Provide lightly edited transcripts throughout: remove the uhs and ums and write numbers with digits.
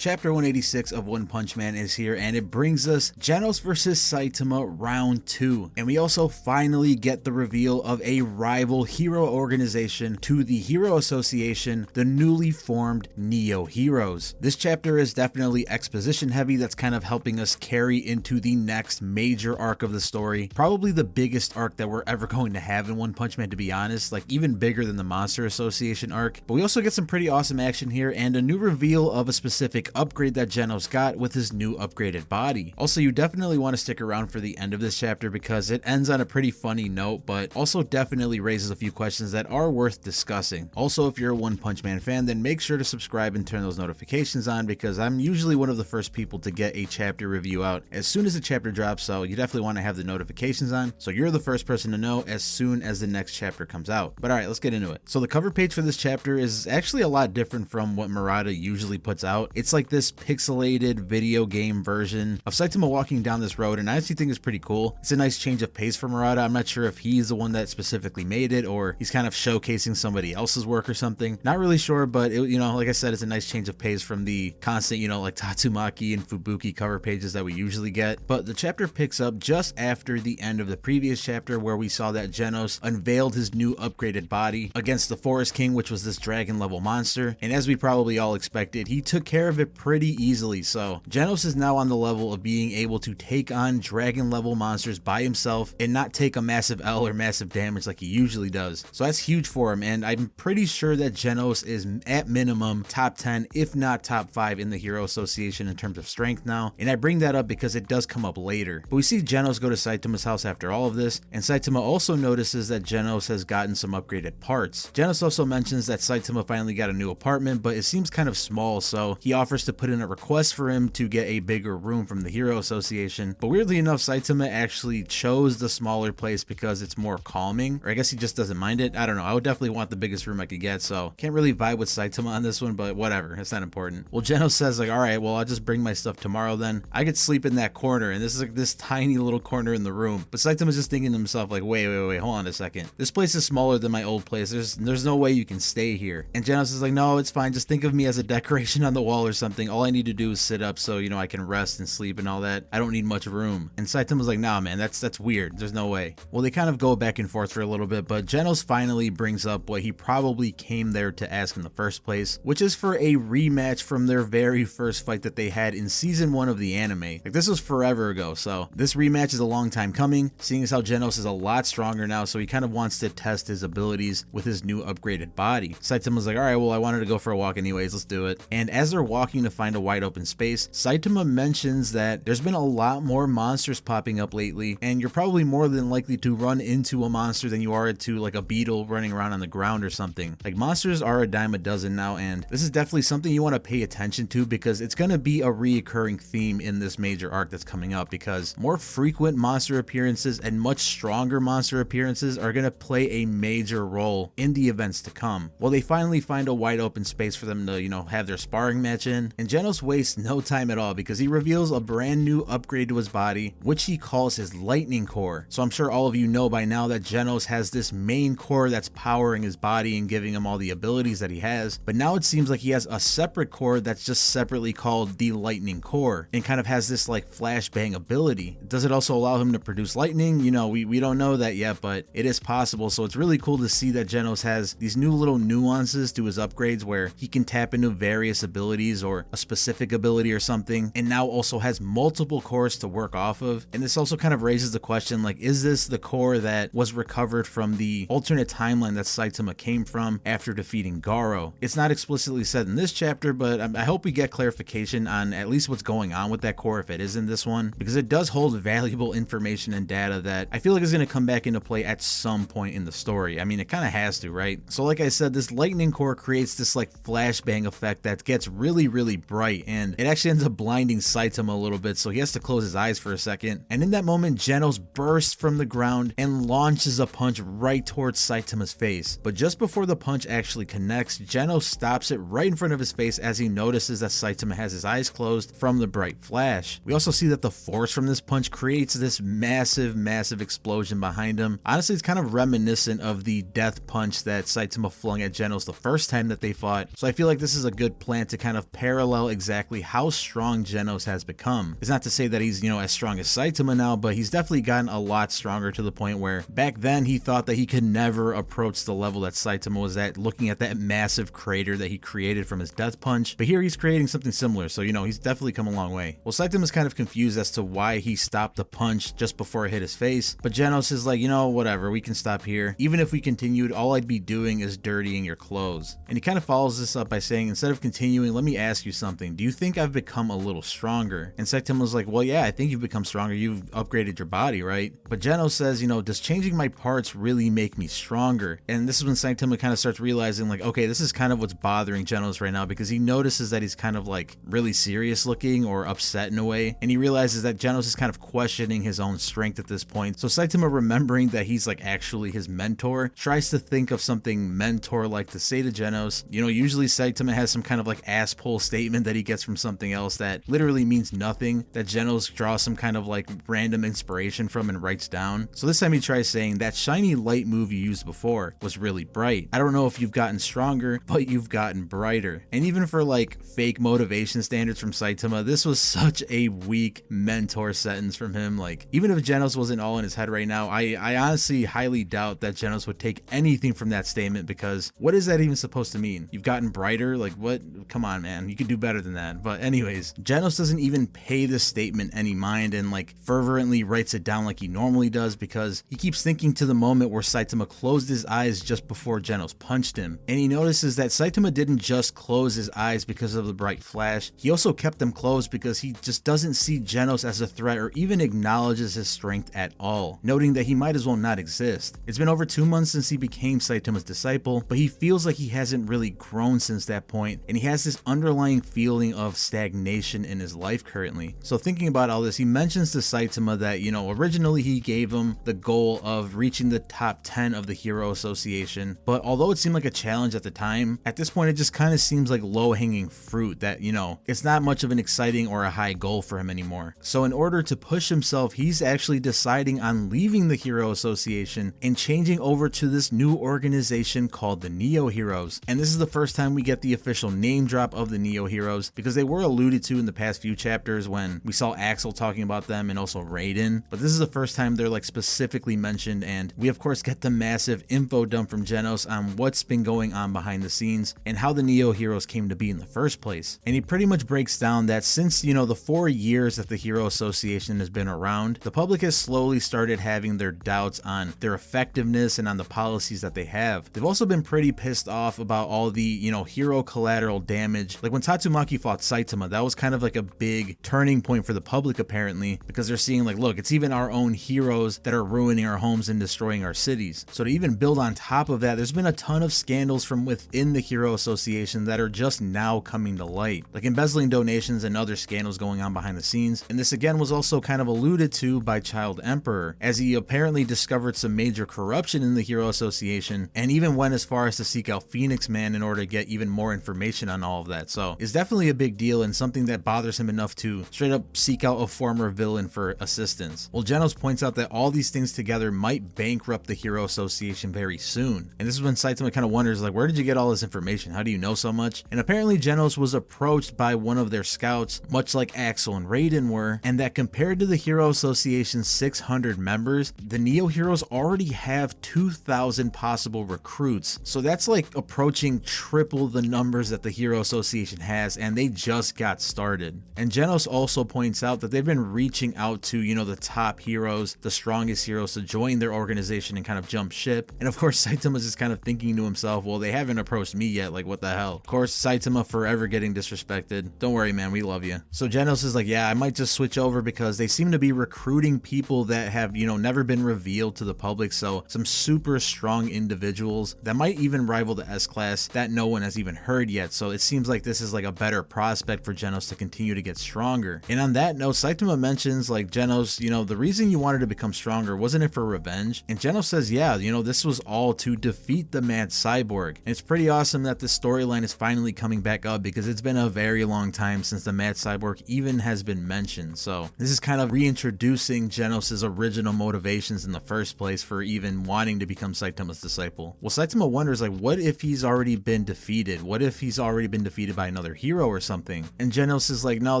Chapter 186 of One Punch Man is here, and it brings us GENOS vs Saitama Round 2. And we also finally get the reveal of a rival hero organization to the Hero Association, the newly formed Neo Heroes. This chapter is definitely exposition heavy, that's kind of helping us carry into the next major arc of the story. Probably the biggest arc that we're ever going to have in One Punch Man, to be honest, like even bigger than the Monster Association arc. But we also get some pretty awesome action here and a new reveal of a specific upgrade that GENOS got with his new upgraded body. Also, you definitely want to stick around for the end of this chapter because it ends on a pretty funny note, but also definitely raises a few questions that are worth discussing. Also, if you're a One Punch Man fan, then make sure to subscribe and turn those notifications on because I'm usually one of the first people to get a chapter review out as soon as the chapter drops, so you definitely want to have the notifications on so you're the first person to know as soon as the next chapter comes out. But alright, let's get into it. So the cover page for this chapter is actually a lot different from what Murata usually puts out. It's like this pixelated video game version of Saitama walking down this road, and I actually think it's pretty cool. It's a nice change of pace for Murata. I'm not sure if he's the one that specifically made it or he's kind of showcasing somebody else's work or something. Not really sure, but it, like I said, it's a nice change of pace from the constant, like Tatsumaki and Fubuki cover pages that we usually get. But the chapter picks up just after the end of the previous chapter where we saw that GENOS unveiled his new upgraded body against the Forest King, which was this dragon level monster. And as we probably all expected, he took care of it pretty easily. So GENOS is now on the level of being able to take on dragon level monsters by himself and not take a massive L or massive damage like he usually does. So that's huge for him, and I'm pretty sure that GENOS is at minimum top 10 if not top 5 in the Hero Association in terms of strength now. And I bring that up because it does come up later. But we see GENOS go to Saitama's house after all of this, and Saitama also notices that GENOS has gotten some upgraded parts. GENOS also mentions that Saitama finally got a new apartment, but it seems kind of small, so he offers to put in a request for him to get a bigger room from the Hero Association. But weirdly enough, Saitama actually chose the smaller place because it's more calming, or I guess he just doesn't mind it. I don't know. I would definitely want the biggest room I could get, so can't really vibe with Saitama on this one, but whatever, it's not important. Well, GENOS says like, all right, well, I'll just bring my stuff tomorrow then. I could sleep in that corner, and this is like this tiny little corner in the room. But Saitama's just thinking to himself like, wait, hold on a second. This place is smaller than my old place. There's no way you can stay here. And GENOS is like, no, it's fine. Just think of me as a decoration on the wall or something. All I need to do is sit up so, I can rest and sleep and all that. I don't need much room. And Saitama's like, nah, man, that's weird. There's no way. Well, they kind of go back and forth for a little bit, but GENOS finally brings up what he probably came there to ask in the first place, which is for a rematch from their very first fight that they had in season 1 of the anime. Like, this was forever ago, so this rematch is a long time coming, seeing as how GENOS is a lot stronger now, so he kind of wants to test his abilities with his new upgraded body. Saitama's like, all right, well, I wanted to go for a walk anyways, let's do it. And as they're walking to find a wide open space, Saitama mentions that there's been a lot more monsters popping up lately, and you're probably more than likely to run into a monster than you are to like a beetle running around on the ground or something. Like, monsters are a dime a dozen now, and this is definitely something you want to pay attention to because it's going to be a reoccurring theme in this major arc that's coming up, because more frequent monster appearances and much stronger monster appearances are going to play a major role in the events to come. Well, they finally find a wide open space for them to, have their sparring match in, and GENOS wastes no time at all because he reveals a brand new upgrade to his body, which he calls his lightning core. So I'm sure all of you know by now that GENOS has this main core that's powering his body and giving him all the abilities that he has, but now it seems like he has a separate core that's just separately called the lightning core and kind of has this like flashbang ability. Does it also allow him to produce lightning? We don't know that yet, but it is possible. So it's really cool to see that GENOS has these new little nuances to his upgrades where he can tap into various abilities or a specific ability or something, and now also has multiple cores to work off of. And this also kind of raises the question, like, is this the core that was recovered from the alternate timeline that Saitama came from after defeating Garo? It's not explicitly said in this chapter, but I hope we get clarification on at least what's going on with that core if it is in this one, because it does hold valuable information and data that I feel like is going to come back into play at some point in the story. I mean, it kind of has to, right? So like I said, this lightning core creates this like flashbang effect that gets really bright, and it actually ends up blinding Saitama a little bit, so he has to close his eyes for a second. And in that moment, GENOS bursts from the ground and launches a punch right towards Saitama's face. But just before the punch actually connects, GENOS stops it right in front of his face as he notices that Saitama has his eyes closed from the bright flash. We also see that the force from this punch creates this massive explosion behind him. Honestly, it's kind of reminiscent of the death punch that Saitama flung at GENOS the first time that they fought, so I feel like this is a good plan to kind of pair parallel exactly how strong Genos has become. It's not to say that he's, as strong as Saitama now, but he's definitely gotten a lot stronger to the point where back then he thought that he could never approach the level that Saitama was at, looking at that massive crater that he created from his death punch. But here he's creating something similar, so he's definitely come a long way. Well, Saitama's kind of confused as to why he stopped the punch just before it hit his face, but Genos is like, whatever, we can stop here. Even if we continued, all I'd be doing is dirtying your clothes. And he kind of follows this up by saying, instead of continuing, let me ask you something. Do you think I've become a little stronger? And Saitama's like, well, yeah, I think you've become stronger. You've upgraded your body, right? But Genos says, does changing my parts really make me stronger? And this is when Saitama kind of starts realizing, like, okay, this is kind of what's bothering Genos right now, because he notices that he's kind of like really serious looking or upset in a way. And he realizes that Genos is kind of questioning his own strength at this point. So Saitama, remembering that he's like actually his mentor, tries to think of something mentor-like to say to Genos. Usually Saitama has some kind of like ass-pull statement that he gets from something else that literally means nothing, that Genos draws some kind of like random inspiration from and writes down. So this time he tries saying, that shiny light move you used before was really bright. I don't know if you've gotten stronger, but you've gotten brighter. And even for like fake motivation standards from Saitama, this was such a weak mentor sentence from him. Like, even if Genos wasn't all in his head right now, I honestly highly doubt that Genos would take anything from that statement, because what is that even supposed to mean? You've gotten brighter? Like, what? Come on, man, you could do better than that. But anyways, Genos doesn't even pay this statement any mind and like fervently writes it down like he normally does, because he keeps thinking to the moment where Saitama closed his eyes just before Genos punched him. And he notices that Saitama didn't just close his eyes because of the bright flash, he also kept them closed because he just doesn't see Genos as a threat or even acknowledges his strength at all, noting that he might as well not exist. It's been over 2 months since he became Saitama's disciple, but he feels like he hasn't really grown since that point, and he has this underlying feeling of stagnation in his life currently. So thinking about all this, he mentions to Saitama that, originally he gave him the goal of reaching the top 10 of the Hero Association, but although it seemed like a challenge at the time, at this point it just kind of seems like low-hanging fruit that, it's not much of an exciting or a high goal for him anymore. So in order to push himself, he's actually deciding on leaving the Hero Association and changing over to this new organization called the Neo Heroes. And this is the first time we get the official name drop of the Neo Heroes, because they were alluded to in the past few chapters when we saw Axel talking about them and also Raiden, but this is the first time they're like specifically mentioned. And we of course get the massive info dump from Genos on what's been going on behind the scenes and how the Neo Heroes came to be in the first place. And he pretty much breaks down that since, the 4 years that the Hero Association has been around, the public has slowly started having their doubts on their effectiveness and on the policies that they have. They've also been pretty pissed off about all the, hero collateral damage. Like when Tatsumaki fought Saitama, that was kind of like a big turning point for the public apparently, because they're seeing like, look, it's even our own heroes that are ruining our homes and destroying our cities. So to even build on top of that, there's been a ton of scandals from within the Hero Association that are just now coming to light, like embezzling donations and other scandals going on behind the scenes. And this again was also kind of alluded to by Child Emperor, as he apparently discovered some major corruption in the Hero Association and even went as far as to seek out Phoenix Man in order to get even more information on all of that. So it's definitely a big deal and something that bothers him enough to straight up seek out a former villain for assistance. Well, Genos points out that all these things together might bankrupt the Hero Association very soon. And this is when Saitama kind of wonders, like, where did you get all this information? How do you know so much? And apparently Genos was approached by one of their scouts, much like Axel and Raiden were, and that compared to the Hero Association's 600 members, the Neo Heroes already have 2,000 possible recruits. So that's like approaching triple the numbers that the Hero Association has, and they just got started. And Genos also points out that they've been reaching out to, the top heroes, the strongest heroes, to join their organization and kind of jump ship. And of course, Saitama's just kind of thinking to himself, well, they haven't approached me yet, like what the hell? Of course, Saitama forever getting disrespected. Don't worry, man, we love you. So Genos is like, yeah, I might just switch over because they seem to be recruiting people that have, never been revealed to the public. So some super strong individuals that might even rival the S-Class that no one has even heard yet. So it seems like this is like a better prospect for Genos to continue to get stronger. And on that note, Saitama mentions like, Genos, the reason you wanted to become stronger, wasn't it for revenge? And Genos says, yeah, this was all to defeat the Mad Cyborg. And it's pretty awesome that the storyline is finally coming back up, because it's been a very long time since the Mad Cyborg even has been mentioned. So this is kind of reintroducing Genos's original motivations in the first place for even wanting to become Saitama's disciple. Well, Saitama wonders, like, what if he's already been defeated? What if he's already been defeated by another another hero or something. And Genos is like, no,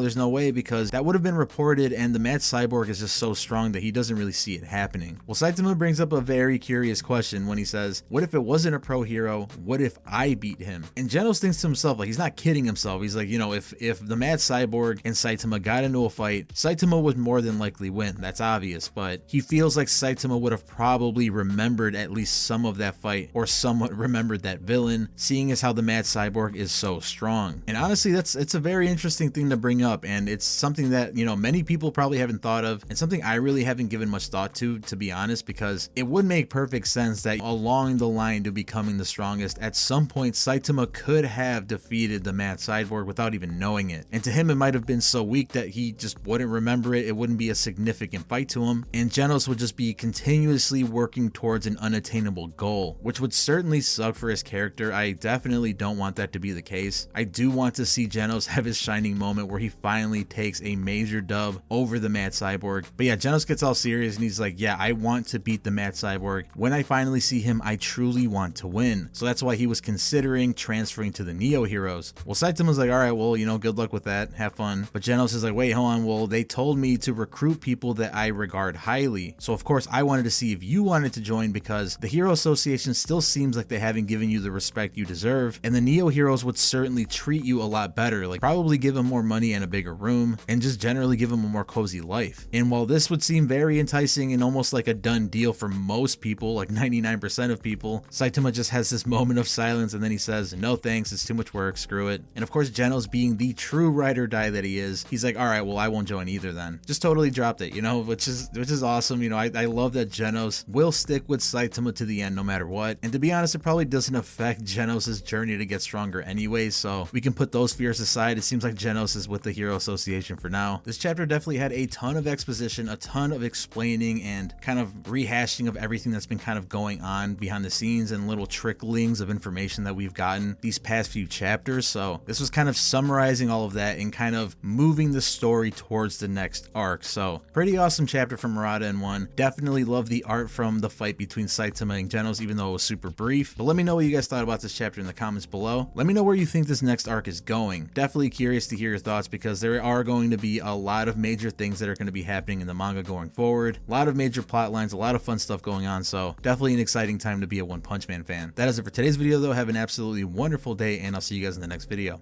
there's no way, because that would have been reported and the Mad Cyborg is just so strong that he doesn't really see it happening. Well, Saitama brings up a very curious question when he says, what if it wasn't a pro hero? What if I beat him? And Genos thinks to himself, like, he's not kidding himself. He's like, you know, if the Mad Cyborg and Saitama got into a fight, Saitama would more than likely win. That's obvious, but he feels like Saitama would have probably remembered at least some of that fight, or somewhat remembered that villain, seeing as how the Mad Cyborg is so strong. And honestly, it's a very interesting thing to bring up, and it's something that, you know, many people probably haven't thought of, and something I really haven't given much thought to be honest, because it would make perfect sense that along the line to becoming the strongest, at some point Saitama could have defeated the Mad Cyborg without even knowing it. And to him, it might have been so weak that he just wouldn't remember it. It wouldn't be a significant fight to him, and Genos would just be continuously working towards an unattainable goal, which would certainly suck for his character. I definitely don't want that to be the case. I do want to see Genos have his shining moment where he finally takes a major dub over the Mad Cyborg. But yeah, Genos gets all serious and he's like, yeah, I want to beat the Mad Cyborg. When I finally see him, I truly want to win. So that's why he was considering transferring to the Neo Heroes. Well, Saitama's like, all right, well, you know, good luck with that. Have fun. But Genos is like, wait, hold on. Well, they told me to recruit people that I regard highly. So of course I wanted to see if you wanted to join, because the Hero Association still seems like they haven't given you the respect you deserve, and the Neo Heroes would certainly treat you a lot better, like probably give them more money and a bigger room, and just generally give them a more cozy life. And while this would seem very enticing and almost like a done deal for most people, like 99% of people, Saitama just has this moment of silence and then he says, no thanks, it's too much work, screw it. And of course Genos, being the true ride or die that he is, he's like, all right, well, I won't join either then. Just totally dropped it, you know, which is awesome. You know, I love that Genos will stick with Saitama to the end no matter what. And to be honest, it probably doesn't affect Genos' journey to get stronger anyway, so we can put those fears aside. It seems like Genos is with the Hero Association for now. This chapter definitely had a ton of exposition, a ton of explaining and kind of rehashing of everything that's been kind of going on behind the scenes, and little tricklings of information that we've gotten these past few chapters. So this was kind of summarizing all of that and kind of moving the story towards the next arc. So pretty awesome chapter from Murata and one. Definitely love the art from the fight between Saitama and Genos, even though it was super brief. But let me know what you guys thought about this chapter in the comments below. Let me know where you think this next arc is going. Definitely curious to hear your thoughts, because there are going to be a lot of major things that are going to be happening in the manga going forward. A lot of major plot lines, a lot of fun stuff going on. So definitely an exciting time to be a One Punch Man fan. That is it for today's video though. Have an absolutely wonderful day, and I'll see you guys in the next video.